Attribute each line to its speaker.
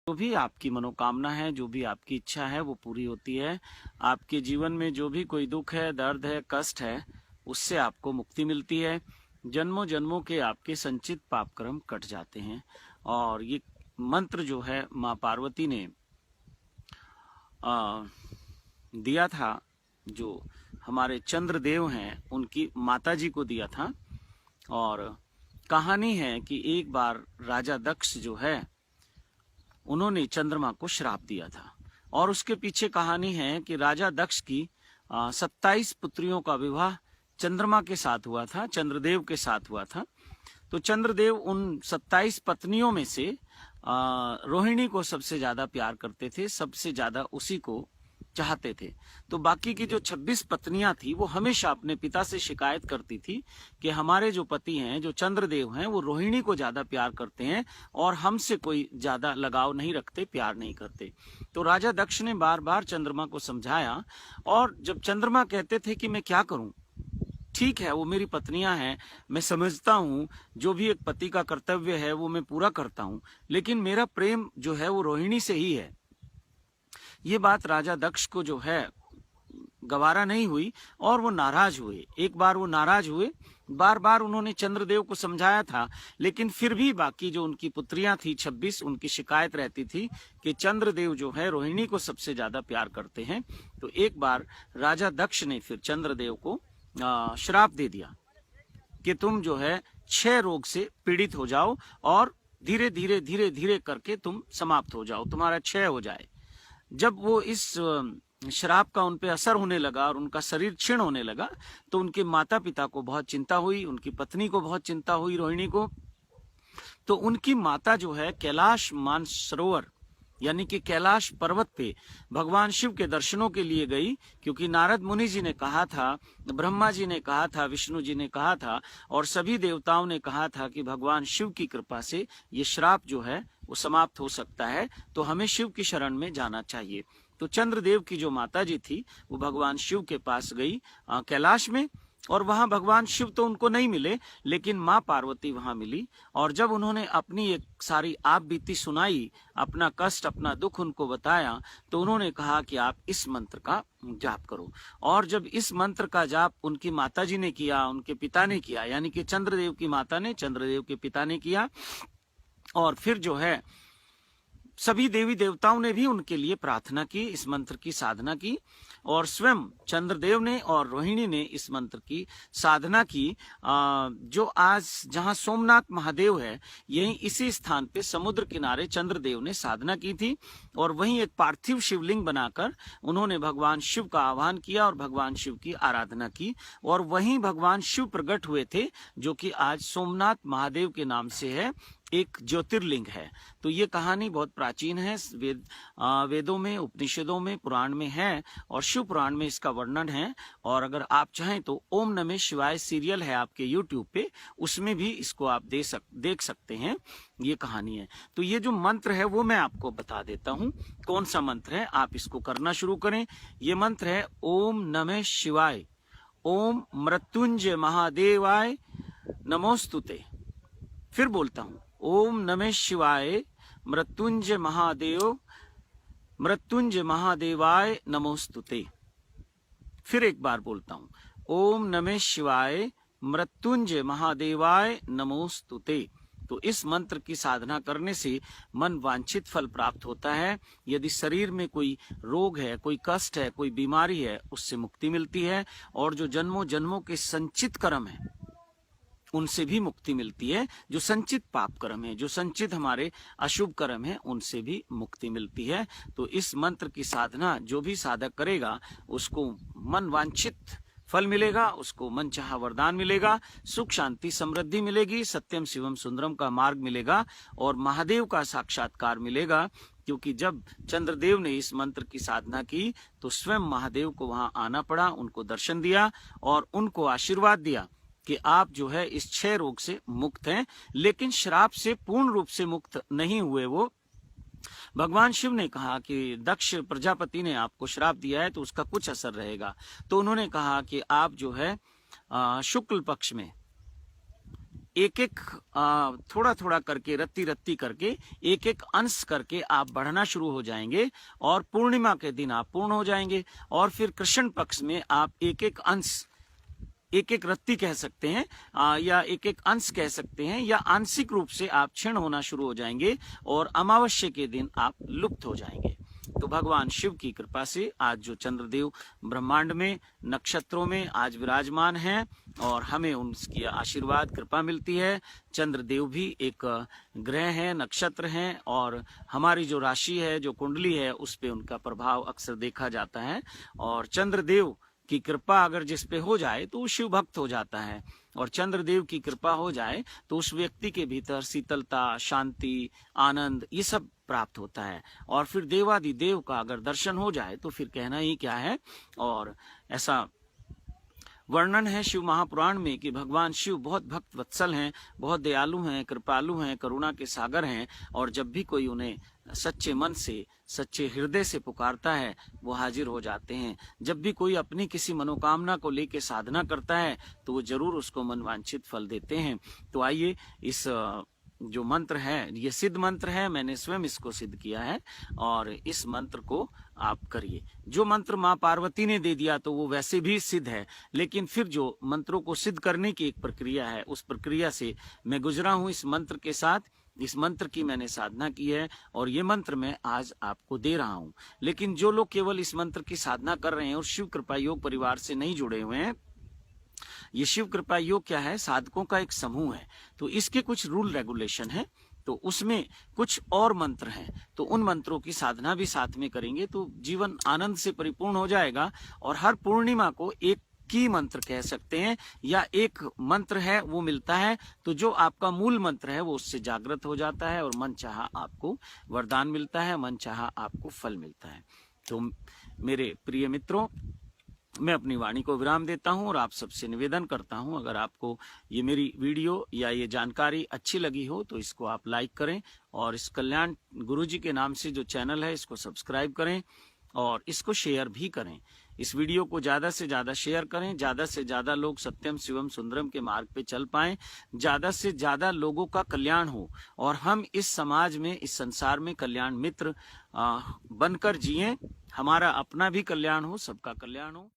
Speaker 1: जो भी आपकी मनोकामना है, जो भी आपकी इच्छा है वो पूरी होती है। आपके जीवन में जो भी कोई दुख है, दर्द है, कष्ट है, उससे आपको मुक्ति मिलती है। जन्मों जन्मों के आपके संचित पाप कर्म कट जाते हैं। और ये मंत्र जो है माँ पार्वती ने दिया था, जो हमारे चंद्रदेव हैं उनकी माताजी को दिया था। और कहानी है कि एक बार राजा दक्ष जो है उन्होंने चंद्रमा को श्राप दिया था। और उसके पीछे कहानी है कि राजा दक्ष की 27 पुत्रियों का विवाह चंद्रमा के साथ हुआ था, चंद्रदेव के साथ हुआ था। तो चंद्रदेव उन 27 पत्नियों में से रोहिणी को सबसे ज्यादा प्यार करते थे, सबसे ज्यादा उसी को चाहते थे। तो बाकी की जो 26 पत्नियां थी वो हमेशा अपने पिता से शिकायत करती थी कि हमारे जो पति हैं, जो चंद्रदेव हैं, वो रोहिणी को ज्यादा प्यार करते हैं और हमसे कोई ज्यादा लगाव नहीं रखते, प्यार नहीं करते। तो राजा दक्ष ने बार बार चंद्रमा को समझाया। और जब चंद्रमा कहते थे कि मैं क्या करूं, ठीक है वो मेरी पत्नियां हैं, मैं समझता हूं जो भी एक पति का कर्तव्य है वो मैं पूरा करता हूं, लेकिन मेरा प्रेम जो है वो रोहिणी से ही है। ये बात राजा दक्ष को जो है गवारा नहीं हुई और वो नाराज हुए। एक बार वो नाराज हुए, बार बार उन्होंने चंद्रदेव को समझाया था, लेकिन फिर भी बाकी जो उनकी पुत्रियां थी 26, उनकी शिकायत रहती थी कि चंद्रदेव जो है रोहिणी को सबसे ज्यादा प्यार करते हैं। तो एक बार राजा दक्ष ने फिर चंद्रदेव को श्राप दे दिया कि तुम जो है 6 रोग से पीड़ित हो जाओ और धीरे धीरे धीरे धीरे करके तुम समाप्त हो जाओ, तुम्हारा क्षय हो जाए। जब वो इस श्राप का उन पे असर होने लगा और उनका शरीर क्षीण होने लगा, तो उनके माता पिता को बहुत चिंता हुई, उनकी पत्नी को बहुत चिंता हुई, रोहिणी को। तो उनकी माता जो है कैलाश मानसरोवर यानी कि कैलाश पर्वत पे भगवान शिव के दर्शनों के लिए गई, क्योंकि नारद मुनि जी ने कहा था, ब्रह्मा जी ने कहा था, विष्णु जी ने कहा था और सभी देवताओं ने कहा था कि भगवान शिव की कृपा से ये श्राप जो है वो समाप्त हो सकता है, तो हमें शिव की शरण में जाना चाहिए। तो चंद्रदेव की जो माता जी थी वो भगवान शिव के पास गई कैलाश में, और वहां भगवान शिव तो उनको नहीं मिले, लेकिन माँ पार्वती वहां मिली। और जब उन्होंने अपनी एक सारी आप बीती सुनाई, अपना कष्ट, अपना दुख उनको बताया, तो उन्होंने कहा कि आप इस मंत्र का जाप करो। और जब इस मंत्र का जाप उनकी माताजी ने किया, उनके पिता ने किया, यानी कि चंद्रदेव की माता ने, चंद्रदेव के पिता ने किया, और फिर जो है सभी देवी देवताओं ने भी उनके लिए प्रार्थना की, इस मंत्र की साधना की, और स्वयं चंद्रदेव ने और रोहिणी ने इस मंत्र की साधना की। जो आज जहां सोमनाथ महादेव है, यही इसी स्थान पे समुद्र किनारे चंद्रदेव ने साधना की थी, और वहीं एक पार्थिव शिवलिंग बनाकर उन्होंने भगवान शिव का आह्वान किया और भगवान शिव की आराधना की, और वहीं भगवान शिव प्रकट हुए थे, जो कि आज सोमनाथ महादेव के नाम से है, एक ज्योतिर्लिंग है। तो ये कहानी बहुत प्राचीन है, वेदों में, उपनिषदों में, पुराण में है, और शिव पुराण में इसका वर्णन है। और अगर आप चाहें तो ओम नमः शिवाय सीरियल है आपके यूट्यूब पे, उसमें भी इसको आप देख सकते हैं, ये कहानी है। तो ये जो मंत्र है वो मैं आपको बता देता हूँ कौन सा मंत्र है, आप इसको करना शुरू करें। ये मंत्र है ओम नमः शिवाय, ओम मृत्युंजय महादेवाय नमोस्तुते। फिर बोलता हूँ, ओम नमः शिवाय मृत्युंजय महादेवाय नमोस्तुते। फिर एक बार बोलता हूँ, ओम नमः शिवाय मृत्युंजय महादेवाय नमोस्तुते। तो इस मंत्र की साधना करने से मन वांछित फल प्राप्त होता है। यदि शरीर में कोई रोग है, कोई कष्ट है, कोई बीमारी है, उससे मुक्ति मिलती है, और जो जन्मों जन्मों के संचित कर्म है उनसे भी मुक्ति मिलती है। जो संचित पाप कर्म है, जो संचित हमारे अशुभ कर्म है, उनसे भी मुक्ति मिलती है। तो इस मंत्र की साधना जो भी साधक करेगा उसको मन वांछित फल मिलेगा, उसको मनचाहा वरदान मिलेगा, सुख शांति समृद्धि मिलेगी, सत्यम शिवम सुंदरम का मार्ग मिलेगा, और महादेव का साक्षात्कार मिलेगा। क्योंकि जब चंद्रदेव ने इस मंत्र की साधना की तो स्वयं महादेव को वहां आना पड़ा, उनको दर्शन दिया और उनको आशीर्वाद दिया कि आप जो है इस 6 रोग से मुक्त हैं। लेकिन श्राप से पूर्ण रूप से मुक्त नहीं हुए वो। भगवान शिव ने कहा कि दक्ष प्रजापति ने आपको श्राप दिया है तो उसका कुछ असर रहेगा। तो उन्होंने कहा कि आप जो है शुक्ल पक्ष में एक एक थोड़ा थोड़ा करके, रत्ती रत्ती करके, एक एक अंश करके आप बढ़ना शुरू हो जाएंगे और पूर्णिमा के दिन आप पूर्ण हो जाएंगे। और फिर कृष्ण पक्ष में आप एक एक अंश, एक एक रत्ती कह सकते हैं या एक एक अंश कह सकते हैं, या आंशिक रूप से आप क्षीण होना शुरू हो जाएंगे और अमावस्या के दिन आप लुप्त हो जाएंगे। तो भगवान शिव की कृपा से आज जो चंद्रदेव ब्रह्मांड में नक्षत्रों में आज विराजमान हैं और हमें उनकी आशीर्वाद कृपा मिलती है। चंद्रदेव भी एक ग्रह है, नक्षत्र हैं, और हमारी जो राशि है, जो कुंडली है, उस पे उनका प्रभाव अक्सर देखा जाता है। और चंद्रदेव की कृपा अगर जिस पे हो जाए तो वो शिव भक्त हो जाता है, और चंद्रदेव की कृपा हो जाए तो उस व्यक्ति के भीतर शीतलता, शांति, आनंद ये सब प्राप्त होता है। और फिर देवादिदेव का अगर दर्शन हो जाए तो फिर कहना ही क्या है। और ऐसा वर्णन है शिव महापुराण में कि भगवान शिव बहुत भक्त वत्सल हैं, बहुत दयालु हैं, कृपालु हैं, करुणा के सागर हैं, और जब भी कोई उन्हें सच्चे मन से, सच्चे हृदय से पुकारता है वो हाजिर हो जाते हैं। जब भी कोई अपनी किसी मनोकामना को लेकर साधना करता है तो वो जरूर उसको मनवांछित फल देते हैं। तो आइए, इस जो मंत्र है ये सिद्ध मंत्र है, मैंने स्वयं इसको सिद्ध किया है, और इस मंत्र को आप करिए। जो मंत्र माँ पार्वती ने दे दिया तो वो वैसे भी सिद्ध है, लेकिन फिर जो मंत्रों को सिद्ध करने की एक प्रक्रिया है, उस प्रक्रिया से मैं गुजरा हूँ इस मंत्र के साथ। इस मंत्र की मैंने साधना की है और ये मंत्र मैं आज आपको दे रहा हूँ। लेकिन जो लोग केवल इस मंत्र की साधना कर रहे हैं और शिव कृपा योग परिवार से नहीं जुड़े हुए हैं, ये शिव कृपा योग क्या है, साधकों का एक समूह है, तो इसके कुछ रूल रेगुलेशन है, तो उसमें कुछ और मंत्र हैं, तो उन मंत्रों की साधना भी साथ में करेंगे तो जीवन आनंद से परिपूर्ण हो जाएगा। और हर पूर्णिमा को एक की मंत्र कह सकते हैं, या एक मंत्र है वो मिलता है, तो जो आपका मूल मंत्र है वो उससे जागृत हो जाता है और मन चाहा आपको वरदान मिलता है, मन चाहा आपको फल मिलता है। तो मेरे प्रिय मित्रों, मैं अपनी वाणी को विराम देता हूं और आप सबसे निवेदन करता हूं, अगर आपको ये मेरी वीडियो या ये जानकारी अच्छी लगी हो तो इसको आप लाइक करें, और इस कल्याण गुरुजी के नाम से जो चैनल है इसको सब्सक्राइब करें और इसको शेयर भी करें। इस वीडियो को ज्यादा से ज्यादा शेयर करें, ज्यादा से ज्यादा लोग सत्यम शिवम सुंदरम के मार्ग पे चल पाएं, ज्यादा से ज्यादा लोगों का कल्याण हो और हम इस समाज में, इस संसार में कल्याण मित्र बनकर जिएं। हमारा अपना भी कल्याण हो, सबका कल्याण हो।